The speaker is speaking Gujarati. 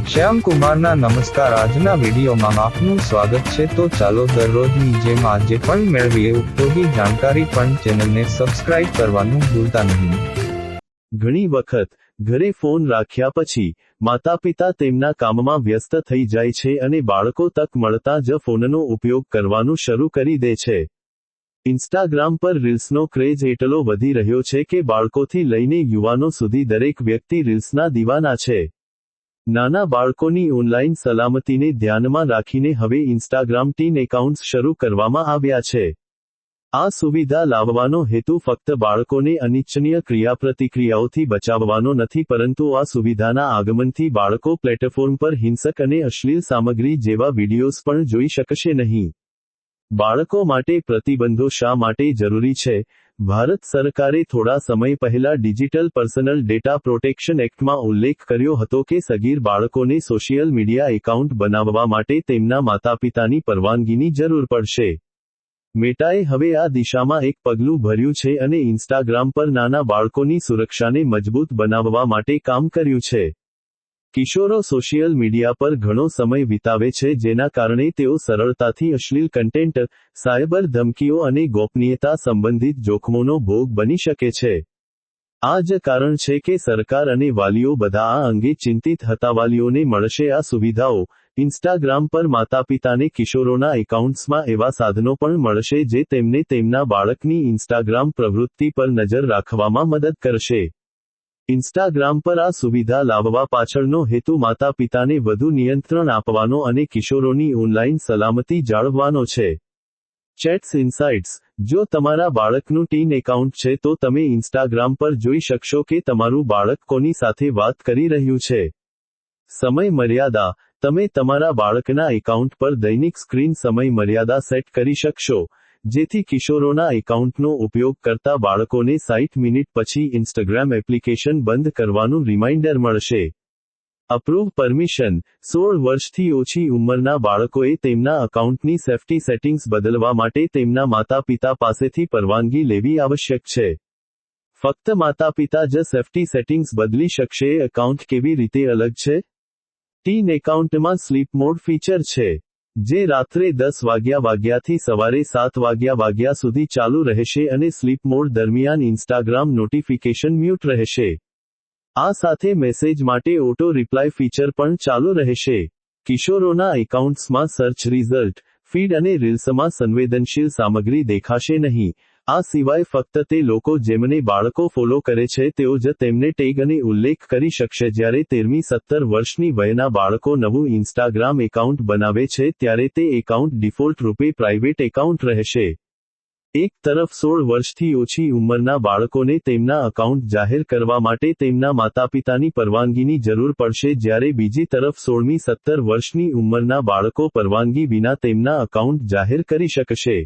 શ્યામ કુમારના નમસ્કાર। આજના વિડીયોમાં આપનું સ્વાગત છે। તો ચાલો દરરોજની જેમ આજે પણ મેળવીએ ઉપયોગી જાણકારી, પણ ચેનલને સબસ્ક્રાઇબ કરવાનું ભૂલતા નહીં। ઘણી વખત ઘરે ફોન રાખ્યા પછી માતાપિતા તેમના કામમાં વ્યસ્ત થઈ જાય છે અને બાળકો તક મળતા જ ફોનનો ઉપયોગ કરવાનું શરૂ કરી દે છે। ઇન્સ્ટાગ્રામ પર રીલ્સનો ક્રેઝ એટલો વધી રહ્યો છે કે બાળકોથી લઈને યુવાનો સુધી દરેક વ્યક્તિ રીલ્સના દીવાના છે। નાના બાળકોની ઓનલાઈન સલામતીને ધ્યાનમાં રાખીને હવે ઇન્સ્ટાગ્રામ ટીન એકાઉન્ટ્સ શરૂ કરવામાં આવ્યા છે। આ સુવિધા લાવવાનો હેતુ ફક્ત બાળકોને અનિચ્છનીય ક્રિયાપ્રતિક્રિયાઓથી બચાવવાનો નથી, પરંતુ આ સુવિધાના આગમનથી બાળકો પ્લેટફોર્મ પર હિંસક અને અશ્લીલ સામગ્રી જેવા વિડીયોઝ પણ જોઈ શકશે નહીં। બાળકો માટે પ્રતિબંધો શા માટે જરૂરી છે? ભારત સરકારે થોડા સમય પહેલા ડિજિટલ પર્સનલ ડેટા પ્રોટેક્શન એક્ટમાં ઉલ્લેખ કર્યો હતો કે સગીર બાળકોને સોશિયલ મીડિયા એકાઉન્ટ બનાવવા માટે તેમના માતાપિતાની પરવાનગીની જરૂર પડશે। મેટાએ હવે આ દિશામાં એક પગલું ભર્યું છે અને ઇન્સ્ટાગ્રામ પર નાના બાળકોની સુરક્ષાને મજબૂત બનાવવા માટે કામ કર્યું છે। કિશોરો સોશિયલ મીડિયા પર ઘણો સમય વિતાવે છે, જેના કારણે તેઓ સરળતાથી અશ્લીલ કન્ટેન્ટ, સાયબર ધમકીઓ અને ગોપનીયતા સંબંધિત જોખમોનો ભોગ બની શકે છે। આ જ કારણ છે કે સરકાર અને વાલીઓ બધા આ અંગે ચિંતિત હતા। વાલીઓને મળશે આ સુવિધાઓ। ઇન્સ્ટાગ્રામ પર માતાપિતાને કિશોરોના એકાઉન્ટ્સમાં એવા સાધનો પણ મળશે જે તેમને તેમના બાળકની ઇન્સ્ટાગ્રામ પ્રવૃત્તિ પર નજર રાખવામાં મદદ કરશે। ઇન્સ્ટાગ્રામ પર આ સુવિધા લાવવા પાછળનો હેતુ માતાપિતાને વધુ નિયંત્રણ આપવાનો અને કિશોરોની ઓનલાઈન સલામતી જાળવવાનો છે। ચેટ્સ ઇનસાઇટ્સ: જો તમારા બાળકનું ટીન એકાઉન્ટ છે તો તમે ઇન્સ્ટાગ્રામ પર જોઈ શકશો કે તમારું બાળક કોની સાથે વાત કરી રહ્યું છે। સમય મર્યાદા: તમે તમારા બાળકના એકાઉન્ટ પર દૈનિક સ્ક્રીન સમય મર્યાદા સેટ કરી શકશો, જેથી કિશોરોના એકાઉન્ટનો ઉપયોગ કરતા બાળકોને 60 મિનિટ પછી ઇન્સ્ટાગ્રામ એપ્લિકેશન બંધ કરવાનું રિમાઇન્ડર મળશે। અપ્રૂવ પરમિશન: 16 વર્ષથી ઓછી ઉંમરના બાળકોએ તેમના અકાઉન્ટની સેફ્ટી સેટિંગ્સ બદલવા માટે તેમના માતાપિતા પાસેથી પરવાનગી લેવી આવશ્યક છે। ફક્ત માતાપિતા જ સેફ્ટી સેટિંગ્સ બદલી શકશે। એકાઉન્ટ કેવી રીતે અલગ છે? ટીન એકાઉન્ટમાં સ્લીપ મોડ ફીચર છે, જે રાત્રે 10 વાગ્યાથી સવારે 7 વાગ્યા સુધી ચાલુ રહેશે અને સ્લીપ મોડ દરમિયાન ઇન્સ્ટાગ્રામ નોટિફિકેશન મ્યુટ રહેશે। આ સાથે મેસેજ માટે ઓટો રિપ્લાય ફીચર પણ ચાલુ રહેશે। કિશોરોના એકાઉન્ટ્સમાં સર્ચ રિઝલ્ટ, ફીડ અને રીલ્સમાં સંવેદનશીલ સામગ્રી દેખાશે નહીં। આ સિવાય ફક્ત તે લોકો જેમને બાળકો ફોલો કરે છે તેઓ જ તેમને ટેગ અને ઉલ્લેખ કરી શકશે। જ્યારે 13મી 17 વર્ષની વયના બાળકો નવું ઇન્સ્ટાગ્રામ એકાઉન્ટ બનાવે છે ત્યારે તે એકાઉન્ટ ડિફોલ્ટ રૂપે પ્રાઇવેટ એકાઉન્ટ રહેશે। એક તરફ 16 વર્ષથી ઓછી ઉંમરના બાળકોને તેમના અકાઉન્ટ જાહેર કરવા માટે તેમના માતાપિતાની પરવાનગીની જરૂર પડશે, જ્યારે બીજી તરફ 16મી 17 વર્ષની ઉંમરના બાળકો પરવાનગી વિના તેમના અકાઉન્ટ જાહેર કરી શકશે।